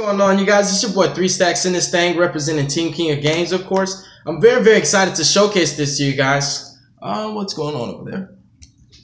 What's going on, you guys? It's your boy 3 Stacks in this thing, representing Team King of Games, of course. I'm very excited to showcase this to you guys. What's going on over there?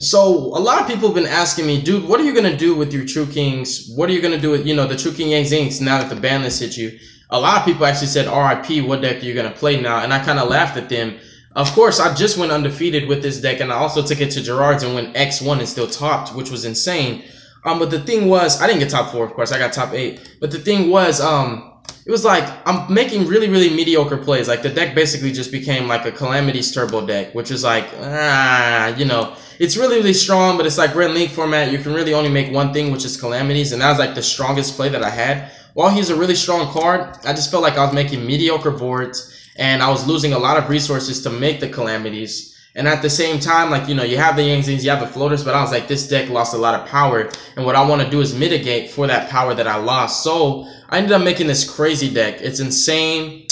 So a lot of people have been asking me, dude, what are you gonna do with your True Kings? What are you gonna do with, the True King Zing now that the ban list hit you? A lot of people actually said, RIP, what deck are you gonna play now? And I kind of laughed at them. Of course, I just went undefeated with this deck, and I also took it to Gerard's and went X1 and still topped, which was insane. But the thing was, I didn't get top 4, of course. I got top 8. But the thing was, it was like I'm making really mediocre plays. Like the deck basically just became like a calamities turbo deck, which is like, it's really strong, but it's like Red League format. You can really only make one thing, which is calamities, and that was like the strongest play that I had. While he's a really strong card, I just felt like I was making mediocre boards, and I was losing a lot of resources to make the calamities. And at the same time, like, you have the Yangzings, you have the floaters, but I was like, this deck lost a lot of power. And what I want to do is mitigate for that power that I lost. So I ended up making this crazy deck. It's insane.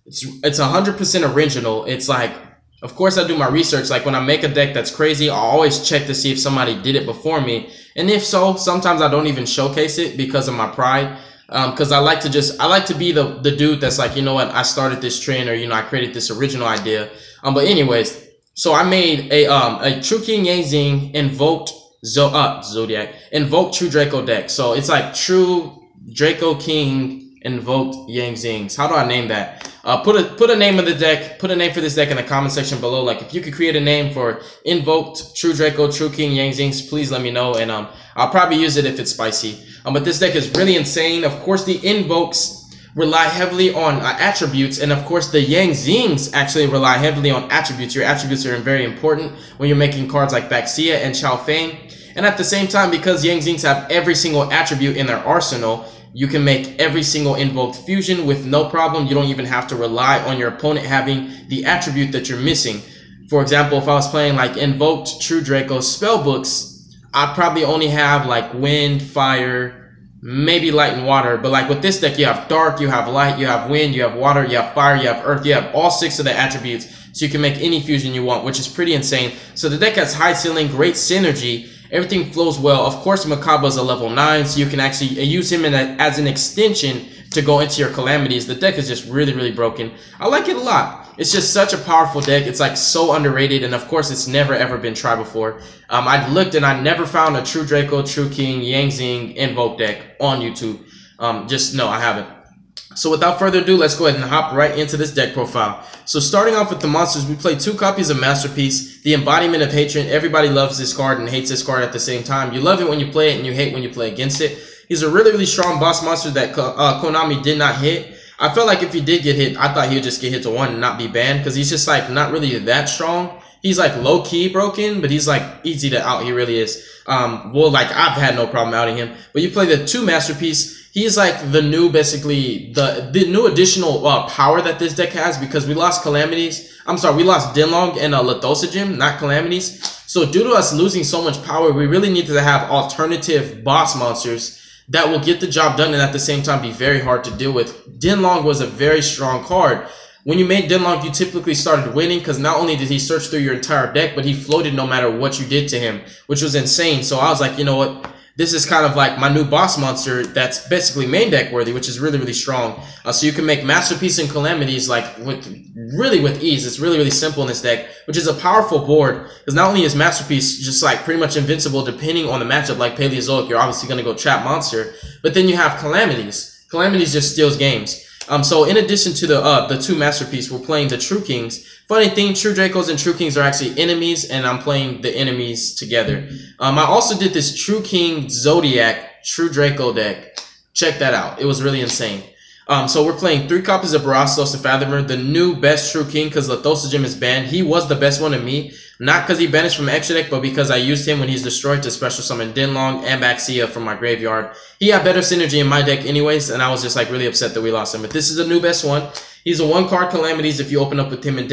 It's 100% original. It's like, of course I do my research. Like when I make a deck that's crazy, I always check to see if somebody did it before me. And if so, sometimes I don't even showcase it because of my pride. Because I like to be the dude that's like, you know what, I started this trend, or, I created this original idea. But anyways, so I made a True King Zing Invoked Zodiac Invoked True Draco deck. So it's like True Draco King Invoked Yangzings. How do I name that? Put a name of the deck. Put a name for this deck in the comment section below. Like if you could create a name for Invoked True Draco True King Yangzings, please let me know, and I'll probably use it if it's spicy. But this deck is really insane. Of course, the invokes rely heavily on attributes, and of course the Yangzings actually rely heavily on attributes. Your attributes are very important when you're making cards like Baxia and Chao Fane. And at the same time, because Yangzings have every single attribute in their arsenal, you can make every single invoked fusion with no problem. You don't even have to rely on your opponent having the attribute that you're missing. For example, if I was playing like Invoked True Draco spellbooks, I'd probably only have like wind, fire, maybe light and water. But like with this deck, you have dark, you have light, you have wind, you have water, you have fire, you have earth, you have all 6 of the attributes, so you can make any fusion you want, which is pretty insane. So the deck has high ceiling, great synergy, everything flows well. Of course, mechaba is a level 9, so you can actually use him as an extension to go into your calamities. The deck is just really broken. I like it a lot. It's just such a powerful deck. It's like so underrated, and of course it's never ever been tried before. I looked and I never found a True Draco, True King, Yangzing Invoke deck on YouTube. No, I haven't. So without further ado, let's go ahead and hop right into this deck profile. So starting off with the monsters, we play 2 copies of Masterpiece, the embodiment of hatred. Everybody loves this card and hates this card at the same time. You love it when you play it and you hate when you play against it. He's a really strong boss monster that Konami did not hit. I felt like if he did get hit, I thought he would just get hit to 1 and not be banned, because he's just like not really that strong. He's like low-key broken, but he's like easy to out. He really is. Well, like I've had no problem outing him. But you play the 2 Masterpiece. He's like the new, basically the new additional power that this deck has, because we lost calamities. I'm sorry, we lost Dinlong and Lithosagem, not calamities. So due to us losing so much power, we really needed to have alternative boss monsters that will get the job done and at the same time be very hard to deal with. Dinlong was a very strong card. When you made Dinlong, you typically started winning, because not only did he search through your entire deck, but he floated no matter what you did to him, which was insane. So I was like, you know what? This is kind of like my new boss monster that's basically main deck worthy, which is really strong. So you can make Masterpiece and Calamities like with ease. It's really simple in this deck, which is a powerful board, because not only is Masterpiece just like pretty much invincible depending on the matchup, like Paleozoic, you're obviously going to go trap monster, but then you have Calamities. Calamities just steals games. So in addition to the 2 Masterpiece, we're playing the True Kings. Funny thing, True Dracos and True Kings are actually enemies, and I'm playing the enemies together. I also did this True King Zodiac True Draco deck. Check that out. It was really insane. So we're playing 3 copies of Barastos the Fathomer, the new best True King, because Lithosagem is banned. He was the best one to me, not because he banished from extra deck, but because I used him when he's destroyed to special summon Dinlong and Baxia from my graveyard. He had better synergy in my deck anyways, and I was just like really upset that we lost him. But this is the new best one. He's a 1-card calamities if you open up with him in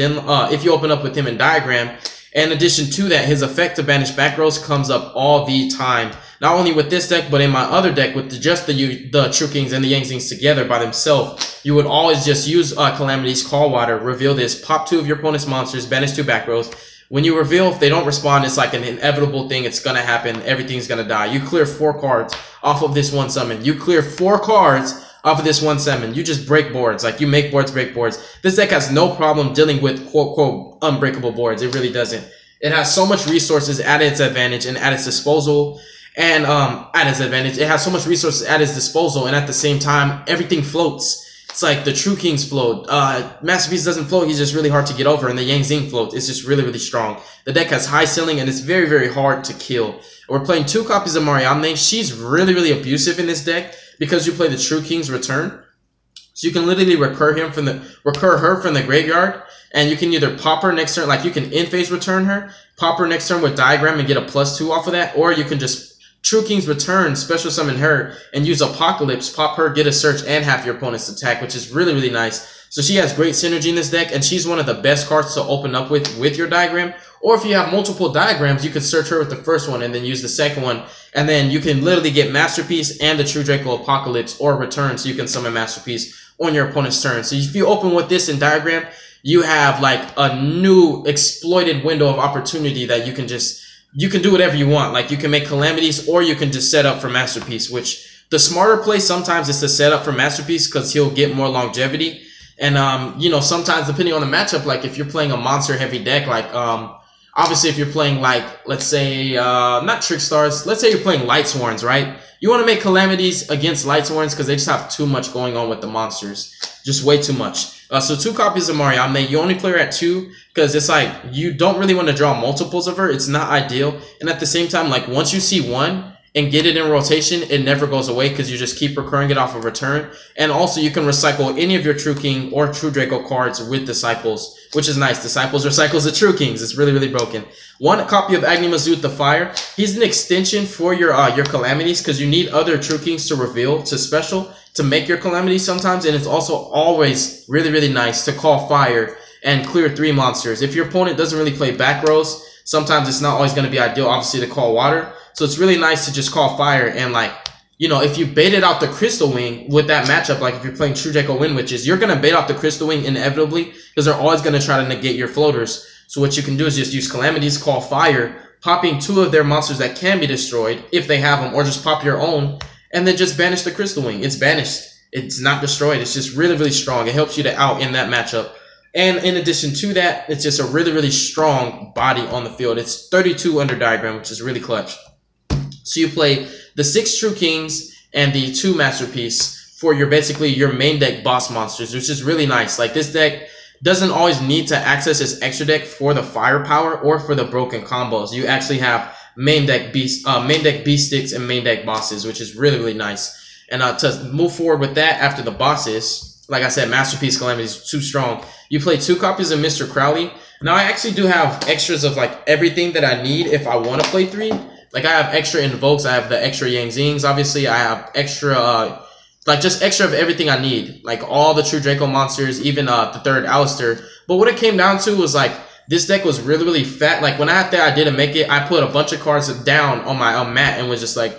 Diagram. In addition to that, his effect to banish back rows comes up all the time. Not only with this deck, but in my other deck with just the True Kings and the Yangzings together by themselves, you would always just use Calamities, Call Water, reveal this, pop 2 of your opponent's monsters, banish 2 back rows. When you reveal, if they don't respond, it's like an inevitable thing. It's gonna happen. Everything's gonna die. You clear 4 cards off of this one summon. You clear 4 cards off of this 1/7. You just break boards. Like, you make boards, break boards. This deck has no problem dealing with quote unbreakable boards. It really doesn't. It has so much resources at its advantage and at its disposal. And at its advantage, it has so much resources at its disposal, and at the same time, everything floats. It's like the True Kings float. Masterpiece doesn't float. He's just really hard to get over. And the Yang Zing float. It's just really, really strong. The deck has high ceiling, and it's very, very hard to kill. We're playing 2 copies of Mariamne. She's really, really abusive in this deck because you play the True King's Return. So you can literally recur her from the graveyard, and you can either pop her next turn, like you can in-phase return her, pop her next turn with Diagram and get a +2 off of that, or you can just True King's Return, special summon her, and use Apocalypse, pop her, get a search, and half your opponent's attack, which is really, really nice. So she has great synergy in this deck, and she's one of the best cards to open up with your Diagram. Or if you have multiple Diagrams, you could search her with the first one and then use the second one, and then you can literally get Masterpiece and the True Draco Apocalypse or Return, so you can summon Masterpiece on your opponent's turn. So if you open with this in Diagram, you have like a new exploited window of opportunity that you can do whatever you want. Like, you can make Calamities, or you can just set up for Masterpiece, which the smarter play sometimes is to set up for Masterpiece because he'll get more longevity. And, you know, sometimes depending on the matchup, like if you're playing a monster heavy deck, like, obviously if you're playing like, let's say, not Trick Stars, let's say you're playing Lightsworns, right? You want to make Calamities against Lightsworns because they just have too much going on with the monsters. Just way too much. So 2 copies of Mariamne. You only play her at 2 because it's like you don't really want to draw multiples of her. It's not ideal. And at the same time, like once you see one and get it in rotation, it never goes away because you just keep recurring it off of return. And also you can recycle any of your True King or True Draco cards with Disciples, which is nice. Disciples recycles the True Kings. It's really, really broken. 1 copy of Agni Mazut the Fire. He's an extension for your Calamities because you need other True Kings to reveal to special to make your Calamities sometimes. And it's also always really, really nice to call Fire and clear 3 monsters. If your opponent doesn't really play back rows, sometimes it's not always going to be ideal, obviously, to call Water. So it's really nice to just call Fire. And like, you know, if you baited out the Crystal Wing with that matchup, like if you're playing True Draco Wind Witches, you're going to bait out the Crystal Wing inevitably because they're always going to try to negate your floaters. So what you can do is just use Calamities, call Fire, popping 2 of their monsters that can be destroyed if they have them, or just pop your own, and then just banish the Crystal Wing. It's banished. It's not destroyed. It's just really, really strong. It helps you to out in that matchup. And in addition to that, it's just a really, really strong body on the field. It's 32 under Diagram, which is really clutch. So you play the 6 True Kings and the 2 Masterpiece for your basically your main deck boss monsters, which is really nice. Like, this deck doesn't always need to access its extra deck for the firepower or for the broken combos. You actually have main deck beast sticks and main deck bosses, which is really, really nice. And to move forward with that after the bosses, like I said, Masterpiece Calamities too strong. You play 2 copies of Mr. Crowley. Now I actually do have extras of like everything that I need if I want to play 3. Like, I have extra Invokes, I have the extra Yang Zings, obviously, I have extra, like, just extra of everything I need. Like, all the True Draco monsters, even the 3rd Alistair. But what it came down to was, like, this deck was really, really fat. Like, when I had the idea to make it, I put a bunch of cards down on my mat and was just like,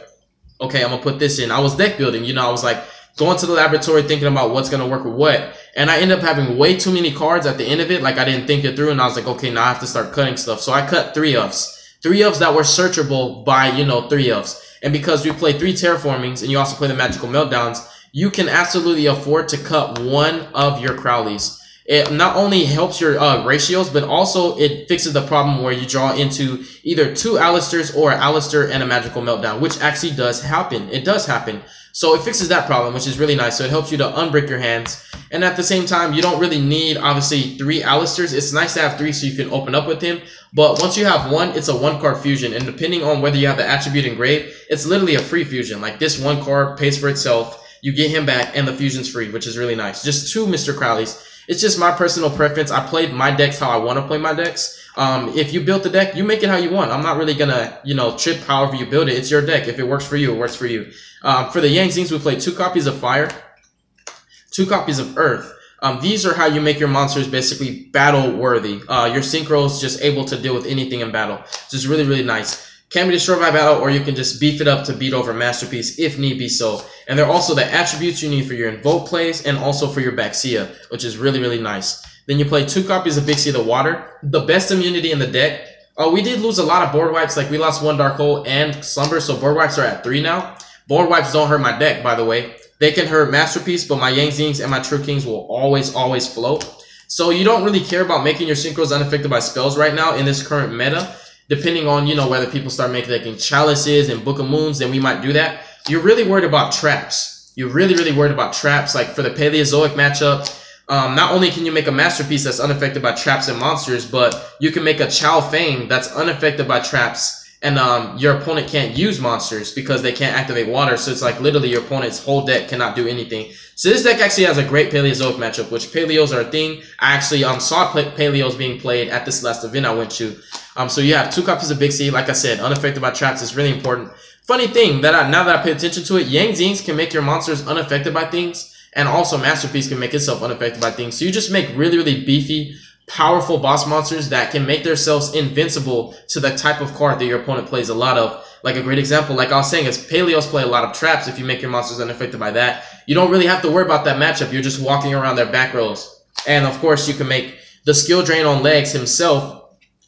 okay, I'm gonna put this in. I was deck building, you know, I was like, going to the laboratory thinking about what's gonna work with what. And I ended up having way too many cards at the end of it. Like, I didn't think it through, and I was like, okay, now I have to start cutting stuff. So I cut 3 ofs. 3 ofs that were searchable by, you know, 3 ofs. And because we play 3 Terraformings and you also play the Magical Meltdowns, you can absolutely afford to cut 1 of your Crowleys. It not only helps your ratios, but also it fixes the problem where you draw into either 2 Alistairs or an Alistair and a Magical Meltdown, which actually does happen. It does happen. So it fixes that problem, which is really nice. So it helps you to unbreak your hands. And at the same time, you don't really need, obviously, 3 Alistairs. It's nice to have 3 so you can open up with him. But once you have 1, it's a 1-card fusion. And depending on whether you have the attribute engraved, it's literally a free fusion. Like, this 1 card pays for itself. You get him back, and the fusion's free, which is really nice. Just 2 Mr. Crowleys. It's just my personal preference. I played my decks how I want to play my decks. If you built the deck, you make it how you want. I'm not really gonna, you know, trip however you build it. It's your deck. If it works for you, it works for you. For the Yang Zings, we play 2 copies of Fire, 2 copies of Earth. These are how you make your monsters basically battle worthy. Your synchros just able to deal with anything in battle. Just really, really nice. Can be destroyed by battle, or you can just beef it up to beat over Masterpiece if need be so. And they're also the attributes you need for your Invoke plays and also for your Baxia, which is really, really nice. Then you play 2 copies of Baxia the Water, the best immunity in the deck. We did lose a lot of board wipes, like we lost 1 Dark Hole and Slumber, so board wipes are at 3 now. Board wipes don't hurt my deck, by the way. they can hurt Masterpiece, but my Yang Zings and my True Kings will always float. So you don't really care about making your synchros unaffected by spells right now in this current meta. Depending on, you know, whether people start making Chalices and Book of Moons, then we might do that. You're really worried about traps. You're really worried about traps. Like for the Paleozoic matchup, not only can you make a Masterpiece that's unaffected by traps and monsters, but you can make a Chow Fang that's unaffected by traps, and your opponent can't use monsters because they can't activate water. So it's like literally your opponent's whole deck cannot do anything. So this deck actually has a great Paleozoic matchup, which Paleos are a thing. I actually saw Paleos being played at this last event I went to. So you have 2 copies of Baxia. Like I said, unaffected by traps is really important. Funny thing, now that I pay attention to it, Yang Zings can make your monsters unaffected by things, and also Masterpiece can make itself unaffected by things. So you just make really beefy, powerful boss monsters that can make themselves invincible to the type of card that your opponent plays a lot of. Like a great example, like I was saying, is Paleos play a lot of traps. If you make your monsters unaffected by that, you don't really have to worry about that matchup. You're just walking around their back rows. And of course, you can make the skill drain on legs himself,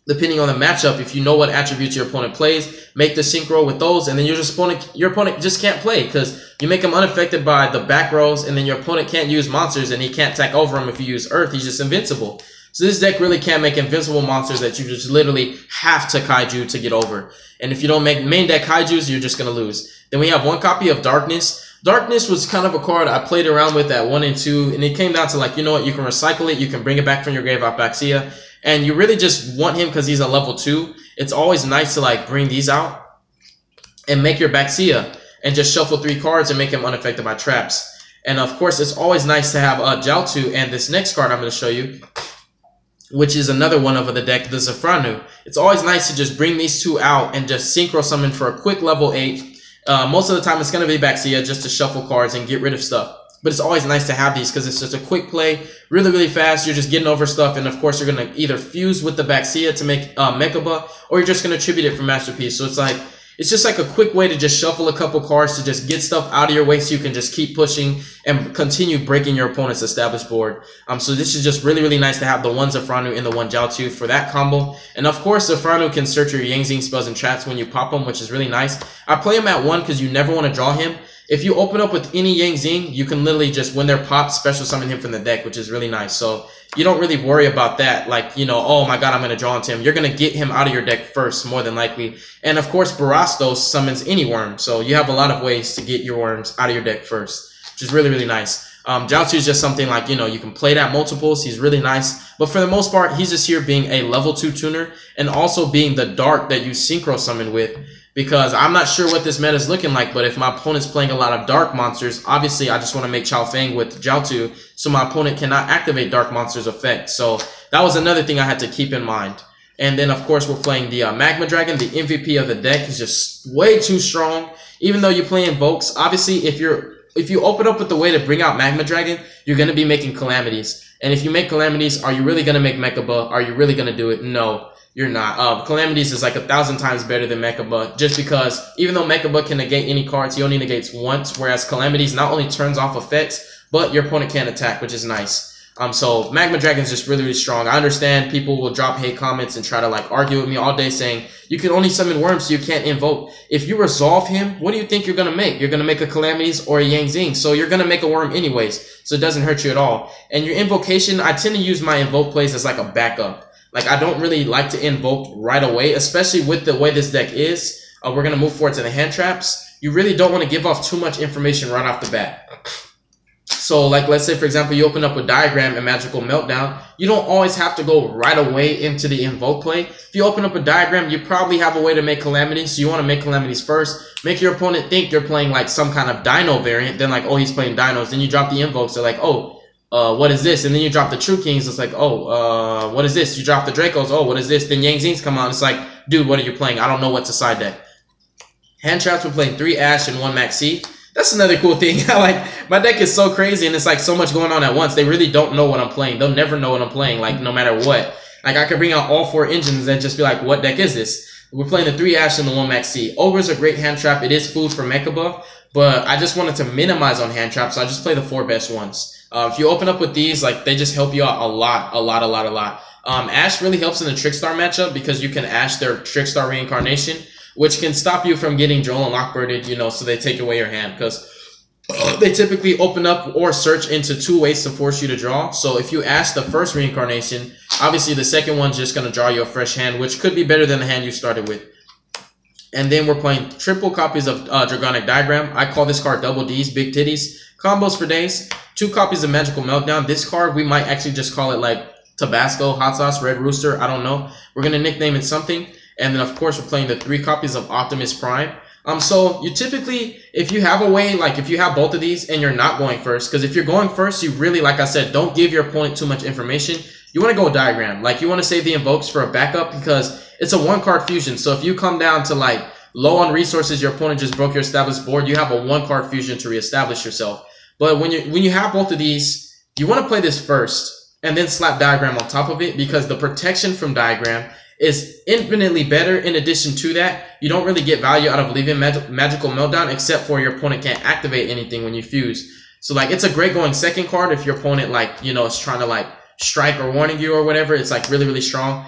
depending on the matchup. If you know what attributes your opponent plays, make the synchro with those, and then your opponent just can't play because you make him unaffected by the back rows, and then your opponent can't use monsters, and he can't attack over him if you use Earth. He's just invincible. So this deck really can make invincible monsters that you just literally have to Kaiju to get over. And if you don't make main deck Kaijus, you're just going to lose. Then we have 1 copy of Darkness. Darkness was kind of a card I played around with at 1 and 2, and it came down to like, you know what, you can recycle it, you can bring it back from your grave off Baxia, and you really just want him because he's a level 2. It's always nice to like bring these out and make your Baxia and just shuffle 3 cards and make him unaffected by traps. And of course, it's always nice to have Jiaotu and this next card I'm going to show you, which is another one of the deck, the Zafranu. It's always nice to just bring these 2 out and just synchro summon for a quick level 8. Most of the time, it's going to be Baxia just to shuffle cards and get rid of stuff. But it's always nice to have these because it's just a quick play, really fast. You're just getting over stuff, and of course, you're going to either fuse with the Baxia to make mechaba, or you're just going to tribute it for Masterpiece. So it's just like a quick way to just shuffle a couple cards to just get stuff out of your way so you can just keep pushing and continue breaking your opponent's established board. So this is just really nice to have the 1 Zafranu and the 1 Jiaotu for that combo. And of course, Zafranu can search your Yang Zing spells and traps when you pop them, which is really nice. I play him at 1 because you never want to draw him. If you open up with any Yang Zing, you can literally just, when they're popped, special summon him from the deck, which is really nice. So you don't really worry about that. Like, you know, oh my god, I'm going to draw into him. You're going to get him out of your deck first, more than likely. And of course, Barastos summons any worm. So you have a lot of ways to get your worms out of your deck first, which is really nice. Jiaotu is just something like, you know, you can play that multiples. He's really nice. But for the most part, he's just here being a level 2 tuner and also being the dark that you synchro summon with. Because I'm not sure what this meta is looking like, but if my opponent's playing a lot of dark monsters, obviously I just want to make Chow Fang with Jiaotu so my opponent cannot activate dark monsters effect. So that was another thing I had to keep in mind. And then of course we're playing the Magma Dragon. The MVP of the deck is just way too strong. Even though you play Invokes, obviously if you open up with the way to bring out Magma Dragon, you're going to be making Calamities. And if you make Calamities, are you really going to make Mechaba? Are you really going to do it? No. You're not. Calamities is like 1,000 times better than Mechaba, just because even though Mechaba can negate any cards, he only negates once, whereas Calamities not only turns off effects, but your opponent can't attack, which is nice. So Magma Dragon is just really strong. I understand people will drop hate comments and try to like argue with me all day saying, you can only summon worms so you can't invoke. If you resolve him, what do you think you're going to make? You're going to make a Calamities or a Yang Zing. So you're going to make a worm anyways, so it doesn't hurt you at all. And your invocation, I tend to use my invoke plays as like a backup. Like, I don't really like to invoke right away, especially with the way this deck is. We're going to move forward to the hand traps. You really don't want to give off too much information right off the bat. So, like, let's say, for example, you open up with Diagram and Magical Meltdown. You don't always have to go right away into the invoke play. If you open up a Diagram, you probably have a way to make Calamities. So you want to make Calamities first. Make your opponent think you're playing, like, some kind of Dino variant. Then, like, oh, he's playing Dinos. Then you drop the invokes. They're like, oh, what is this? And then you drop the True Kings. It's like, oh, what is this? You drop the Dracos. Oh, what is this? Then Yang Zings come out. It's like, dude, what are you playing? I don't know what to side deck. Hand traps, we're playing 3 Ash and 1 Maxi. That's another cool thing. Like, my deck is so crazy and it's like so much going on at once. They really don't know what I'm playing. They'll never know what I'm playing, like, no matter what. Like, I could bring out all 4 engines and just be like, what deck is this? We're playing the 3 Ash and the 1 Maxi. Ogre's a great hand trap. It is food for Mechaba, but I just wanted to minimize on hand traps, so I just play the 4 best ones. If you open up with these, like, they just help you out a lot. Ash really helps in the Trickstar matchup because you can Ash their Trickstar Reincarnation, which can stop you from getting Joel and Lockbirded, you know, so they take away your hand. Because they typically open up or search into 2 ways to force you to draw. So if you ask the first reincarnation, obviously the second one's just going to draw you a fresh hand, which could be better than the hand you started with. And then we're playing triple copies of Dragonic Diagram. I call this card Double D's, Big Titties. Combos for days. 2 copies of Magical Meltdown. This card, we might actually just call it like Tabasco, Hot Sauce, Red Rooster. I don't know. We're going to nickname it something. And then, of course, we're playing the 3 copies of Optimus Prime. So you typically, if you have a way, like if you have both of these and you're not going first, because if you're going first, you really, like I said, don't give your opponent too much information. You want to go Diagram. Like you want to save the Invokes for a backup because it's a 1-card fusion. So if you come down to like low on resources, your opponent just broke your established board, you have a 1-card fusion to reestablish yourself. But when you have both of these, you want to play this first and then slap Diagram on top of it because the protection from Diagram is infinitely better. In addition to that, you don't really get value out of leaving Magical Meltdown except for your opponent can't activate anything when you fuse. So like it's a great going second card if your opponent like, you know, is trying to like strike or warning you or whatever. It's like really, really strong.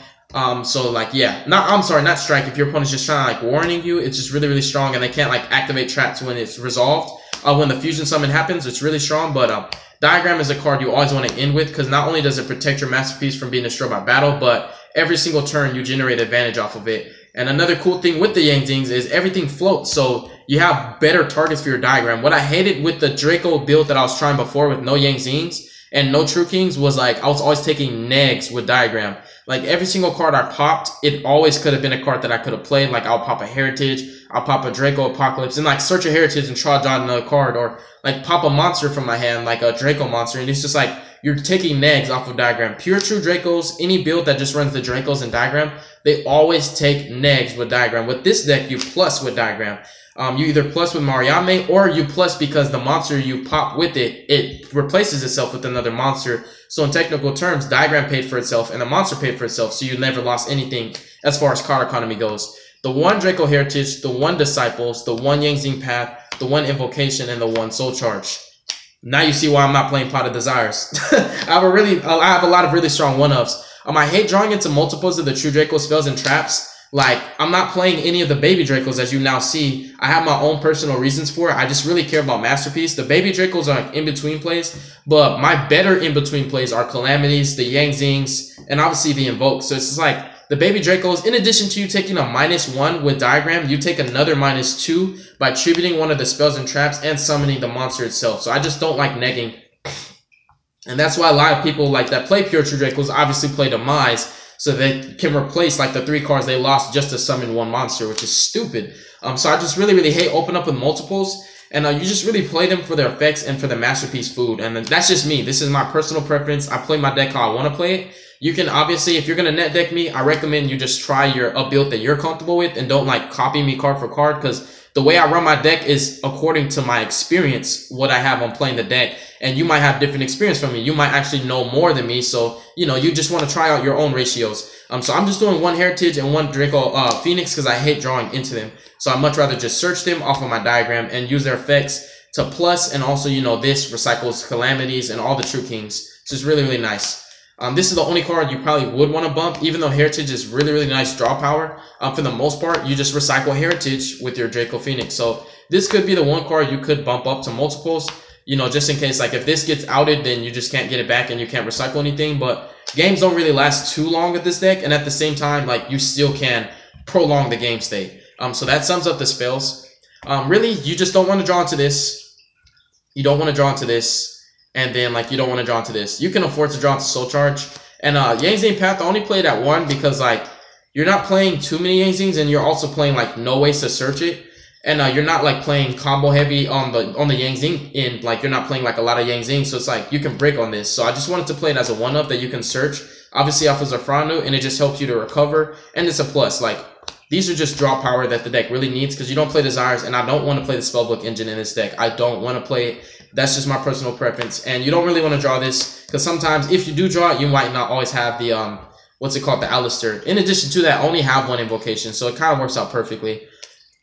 So like, yeah, not strike. If your opponent's just trying to like warning you, it's just really, really strong and they can't like activate traps when it's resolved. When the fusion summon happens, it's really strong, but Diagram is a card you always want to end with because not only does it protect your masterpiece from being destroyed by battle, but every single turn you generate advantage off of it. And another cool thing with the Yang Zings is everything floats, so you have better targets for your Diagram. What I hated with the Draco build that I was trying before with no Yang Zings and no True Kings was like I was always taking negs with Diagram. Like every single card I popped, it always could have been a card that I could have played. Like I'll pop a Heritage, I'll pop a Draco Apocalypse, and like search a Heritage and try to draw another card, or like pop a monster from my hand, like a Draco monster, and it's just like you're taking negs off of Diagram. Pure True Dracos, any build that just runs the Dracos and Diagram, they always take negs with Diagram. With this deck, you plus with Diagram. You either plus with Mariame or you plus because the monster you pop with it, it replaces itself with another monster. So in technical terms, Diagram paid for itself and the monster paid for itself. So you never lost anything as far as card economy goes. The 1 Draco Heritage, the 1 Disciples, the 1 Yang Zing Path, the 1 Invocation, and the 1 Soul Charge. Now you see why I'm not playing Pot of Desires. I have a lot of really strong 1-ups. I hate drawing into multiples of the True Draco spells and traps. Like, I'm not playing any of the Baby Dracos, as you now see. I have my own personal reasons for it. I just really care about Masterpiece. The Baby Dracos are like in-between plays, but my better in-between plays are Calamities, the Yang Zings, and obviously the Invoked. So it's just like, the Baby Dracos, in addition to you taking a -1 with Diagram, you take another -2 by tributing one of the spells and traps and summoning the monster itself. So I just don't like negging. And that's why a lot of people like that play Pure True Dracos obviously play Demise, so they can replace like the 3 cards they lost just to summon 1 monster, which is stupid. So I just really, really hate open up with multiples. And you just really play them for their effects and for the masterpiece food. And that's just me. This is my personal preference. I play my deck how I want to play it. You can obviously, if you're going to net deck me, I recommend you just try a build that you're comfortable with and don't like copy me card for card, because the way I run my deck is according to my experience, what I have on playing the deck. And you might have different experience from me. You might actually know more than me. So, you know, you just want to try out your own ratios. So I'm just doing 1 Heritage and 1 Draco Phoenix because I hate drawing into them. So I'd much rather just search them off of my Diagram and use their effects to plus. And also, you know, this recycles Calamities and all the True Kings. So it's really, really nice. This is the only card you probably would want to bump, even though Heritage is really, really nice draw power. For the most part, you just recycle Heritage with your Draco Phoenix. So this could be the one card you could bump up to multiples, you know, just in case, like, if this gets outed, then you just can't get it back and you can't recycle anything. But games don't really last too long with this deck, and at the same time, like, you still can prolong the game state. So that sums up the spells. Really, you just don't want to draw into this. You don't want to draw into this. And then, like, you don't want to draw into this. You can afford to draw into Soul Charge. And Yang Zing Path, I only played at 1 because, like, you're not playing too many Yang Zings, and you're also playing, like, no ways to search it. And you're not, like, playing combo heavy on the Yang Zing end. Like, you're not playing, like, a lot of Yang Zings. So it's like, you can break on this. So I just wanted to play it as a 1-up that you can search. Obviously, off of Zafranu, and it just helps you to recover. And it's a plus. Like, these are just draw power that the deck really needs because you don't play Desires, and I don't want to play the Spellbook engine in this deck. I don't want to play it. That's just my personal preference. And you don't really want to draw this because sometimes if you do draw it, you might not always have the, what's it called, the Alistair. In addition to that, I only have 1 invocation, so it kind of works out perfectly.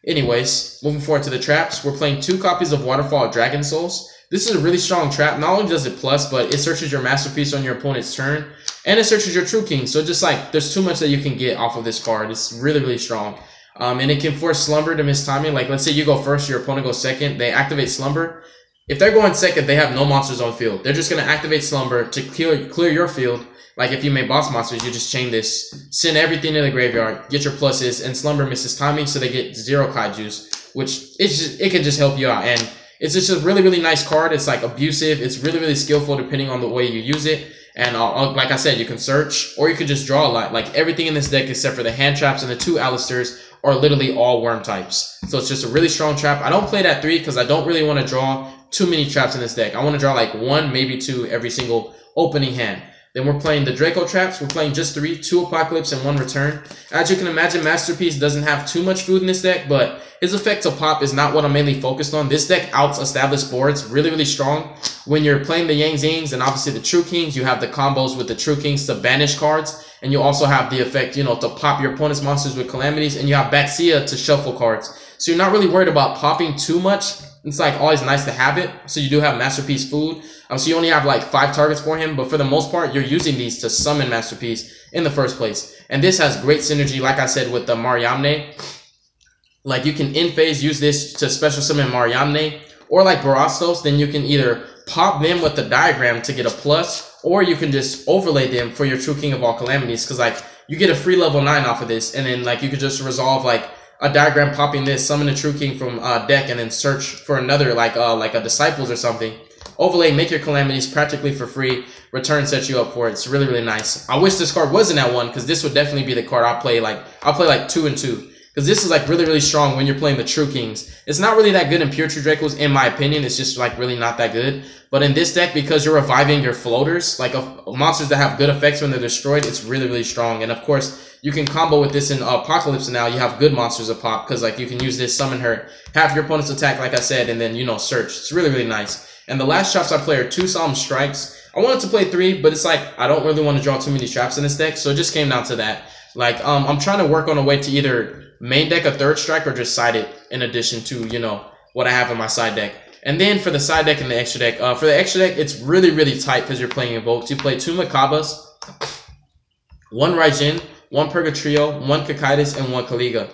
Anyways, moving forward to the traps, we're playing 2 copies of Waterfall of Dragon Souls. This is a really strong trap. Not only does it plus, but it searches your masterpiece on your opponent's turn, and it searches your True King. So just like, there's too much that you can get off of this card. It's really, really strong. And it can force Slumber to miss timing. Like, let's say you go first, your opponent goes second. They activate Slumber. if they're going second, they have no monsters on field. They're just going to activate Slumber to clear your field. Like if you made boss monsters, you just chain this, send everything to the graveyard, get your pluses, and Slumber misses timing, so they get 0 kaijus, which it can just help you out. And it's just a really, really nice card. It's like abusive. It's really, really skillful depending on the way you use it. And like I said, you can search or you can just draw a lot. Like everything in this deck except for the hand traps and the 2 Alistairs are literally all worm types. So it's just a really strong trap. I don't play that 3 because I don't really want to draw too many traps in this deck. I want to draw like 1, maybe 2 every single opening hand. Then we're playing the Draco traps. We're playing just 3, 2 Apocalypse, and 1 Return. As you can imagine, Masterpiece doesn't have too much food in this deck, but his effect to pop is not what I'm mainly focused on. This deck outs established boards really, really strong. When you're playing the Yang Zings and obviously the True Kings, you have the combos with the True Kings to banish cards, and you also have the effect, you know, to pop your opponent's monsters with calamities, and you have baxia to shuffle cards. So you're not really worried about popping too much. It's like always nice to have it. So you do have Masterpiece food. So you only have like 5 targets for him, but for the most part, you're using these to summon Masterpiece in the first place. And this has great synergy, like I said, with the Mariamne. Like you can in phase use this to special summon Mariamne, or like Barastos, then you can either pop them with the diagram to get a plus, or you can just overlay them for your True King of all calamities, because like you get a free level 9 off of this, and then like you could just resolve like a diagram popping this, summon a True King from deck, and then search for another like a Disciples or something. Overlay, make your calamities practically for free. Return sets you up for it. It's really, really nice. I wish this card wasn't at 1, because this would definitely be the card I'll play like 2 and 2. Because this is like really, really strong when you're playing the True Kings. It's not really that good in pure True Dracos, in my opinion. It's just like really not that good. But in this deck, because you're reviving your floaters, like monsters that have good effects when they're destroyed, it's really, really strong. And of course, you can combo with this in Apocalypse now. You have good monsters of pop, because like you can use this, summon her, have your opponent's attack, like I said, and then, you know, search. It's really, really nice. And the last traps I play are 2 Solemn Strikes. I wanted to play 3, but it's like I don't really want to draw too many traps in this deck, so it just came down to that. Like I'm trying to work on a way to either main deck a 3rd strike or just side it in addition to, you know, what I have in my side deck. And then for the side deck and the extra deck, for the extra deck, it's really, really tight because you're playing Invoked. You play 2 Mechabas, 1 Raijin, 1 Purgatrio, 1 Kakaitis, and 1 Kaliga.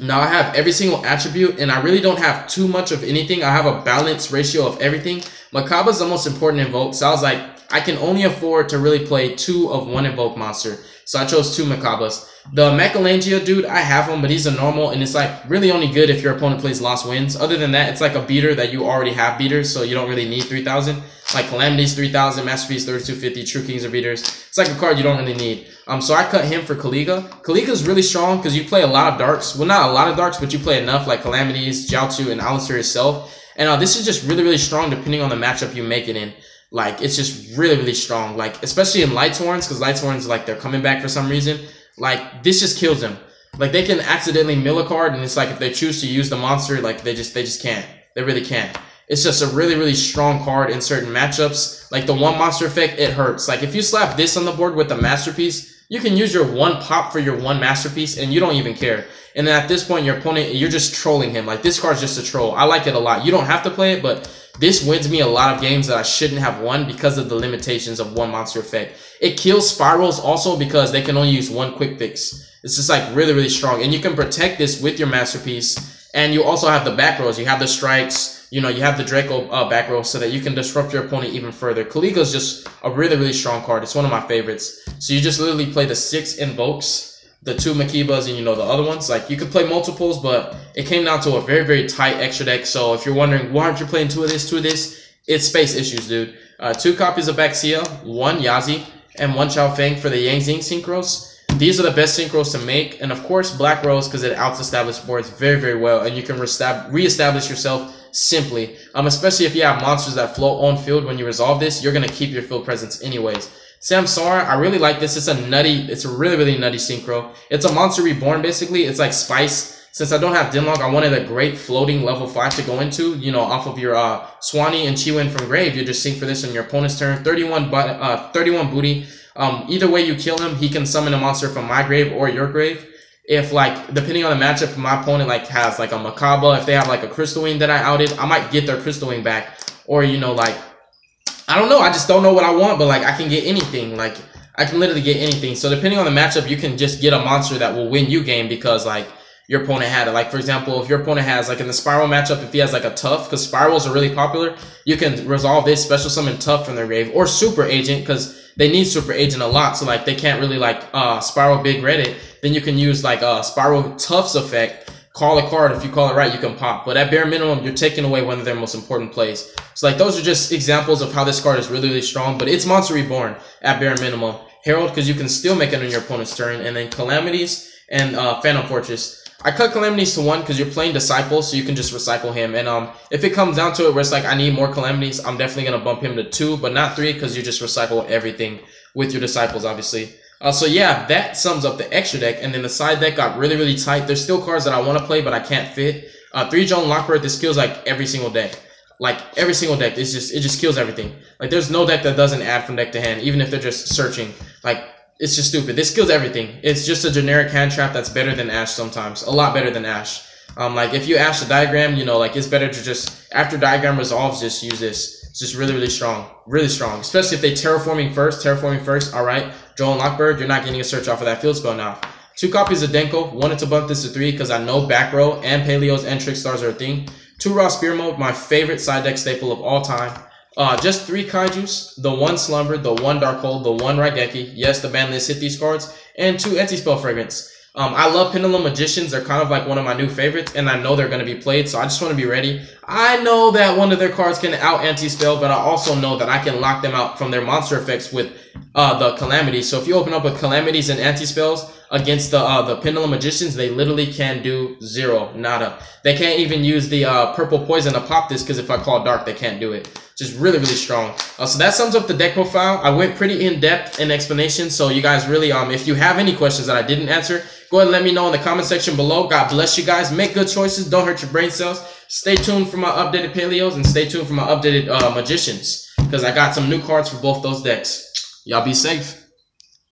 Now I have every single attribute, and I really don't have too much of anything. I have a balanced ratio of everything. Mechaba is the most important Invoke, so I was like, I can only afford to really play 2 of 1 Invoke monster. So I chose 2 Mechabas. The Mechalangia dude, I have him, but he's a normal, and it's like really only good if your opponent plays Lost Winds. Other than that, it's like a beater that you already have beaters, so you don't really need 3,000. Like Calamities 3,000, Masterpiece 3250, True Kings are beaters. It's like a card you don't really need. So I cut him for Kaliga. Kaliga's really strong because you play a lot of darks. Well, not a lot of darks, but you play enough, like Calamities, Jiaotu, and Alistair itself. And this is just really, really strong depending on the matchup you make it in. Like, it's just really, really strong. Like, especially in Lightsworns, because Lightsworns, like, they're coming back for some reason. Like, this just kills them. Like, they can accidentally mill a card, and it's like if they choose to use the monster, like, they just can't. They really can't. It's just a really, really strong card in certain matchups. Like, the 1 monster effect, it hurts. Like, if you slap this on the board with the Masterpiece, you can use your 1 pop for your 1 Masterpiece, and you don't even care. And then at this point, your opponent, you're just trolling him. Like, this card's just a troll. I like it a lot. You don't have to play it, but this wins me a lot of games that I shouldn't have won because of the limitations of 1 monster effect. It kills Spirals also because they can only use 1 quick fix. It's just like really, really strong. And you can protect this with your Masterpiece. And you also have the back rows. You have the strikes. You know, you have the Draco back row so that you can disrupt your opponent even further. Kaliga is just a really, really strong card. It's one of my favorites. So you just literally play the 6 Invokes, the 2 Mechibas, and, you know, the other ones. Like, you could play multiples, but it came down to a very, very tight extra deck. So if you're wondering, why aren't you playing 2 of this, 2 of this? It's space issues, dude. 2 copies of Baxia, 1 Yazi, and 1 Chao Feng for the Yang Zing synchros. These are the best synchros to make. And, of course, Black Rose, because it outs established boards very, very well. And you can reestablish yourself simply. Especially if you have monsters that float on field when you resolve this, you're going to keep your field presence anyways. Samsara, I really like this. It's a really, really nutty synchro. It's a monster reborn, basically. It's like Spice. Since I don't have Dinlog, I wanted a great floating level 5 to go into, you know, off of your Swanee and Chiwen from grave. You just sync for this on your opponent's turn. 31 booty. Either way you kill him, he can summon a monster from my grave or your grave. If, like, depending on the matchup, if my opponent, like, has, like, a Mechaba, if they have, like, a Crystal Wing that I outed, I might get their Crystal Wing back. Or, you know, like, I don't know. I just don't know what I want, but, like, I can get anything. Like, I can literally get anything. So, depending on the matchup, you can just get a monster that will win you game because, like, your opponent had it. Like, for example, if your opponent has, like in the Spiral matchup, if he has like a Tough, because Spirals are really popular, you can resolve this, special summon Tough from their grave, or Super Agent, because they need Super Agent a lot, so like they can't really like Spiral Big Red it. Then you can use like Spiral Tough's effect, call a card. If you call it right, you can pop. But at bare minimum, you're taking away one of their most important plays. So like those are just examples of how this card is really, really strong. But it's Monster Reborn at bare minimum. Herald, because you can still make it on your opponent's turn, and then Calamities and Phantom Fortress. I cut Calamities to 1 because you're playing Disciple, so you can just recycle him. And if it comes down to it where it's like I need more Calamities, I'm definitely going to bump him to 2, but not 3 because you just recycle everything with your Disciples, obviously. So yeah, that sums up the extra deck. And then the side deck got really, really tight. There's still cards that I want to play, but I can't fit. 3 Joan Lockbird, this kills like every single deck. Like every single deck, it just kills everything. Like there's no deck that doesn't add from deck to hand, even if they're just searching. Like, it's just stupid. This kills everything. It's just a generic hand trap that's better than Ash sometimes. A lot better than Ash. Like if you Ash the Diagram, you know, like it's better to just, after Diagram resolves, just use this. It's just really, really strong. Really strong. Especially if they Terraforming first. Alright. Joel and Lockbird, you're not getting a search off of that field spell now. 2 copies of Denko. Wanted to bump this to 3 because I know Back Row and Paleos and Trickstars are a thing. 2 Raw Spear Mode, my favorite side deck staple of all time. Just 3 Kaijus, the 1 Slumber, the 1 Darkhold, the 1 Raigeki. Yes, the ban list hit these cards. And 2 Anti-Spell Fragments. I love Pendulum Magicians. They're kind of like one of my new favorites, and I know they're going to be played, so I just want to be ready. I know that one of their cards can out Anti-Spell, but I also know that I can lock them out from their monster effects with the Calamities. So if you open up with Calamities and Anti-Spells against the Pendulum Magicians, they literally can do 0, nada. They can't even use the Purple Poison to pop this, because if I call Dark, they can't do it. Just really, really strong. So that sums up the deck profile. I went pretty in-depth in explanation, so you guys really, if you have any questions that I didn't answer, go ahead and let me know in the comment section below. God bless you guys. Make good choices. Don't hurt your brain cells. Stay tuned for my updated Paleos, and stay tuned for my updated Magicians, because I got some new cards for both those decks. Y'all be safe.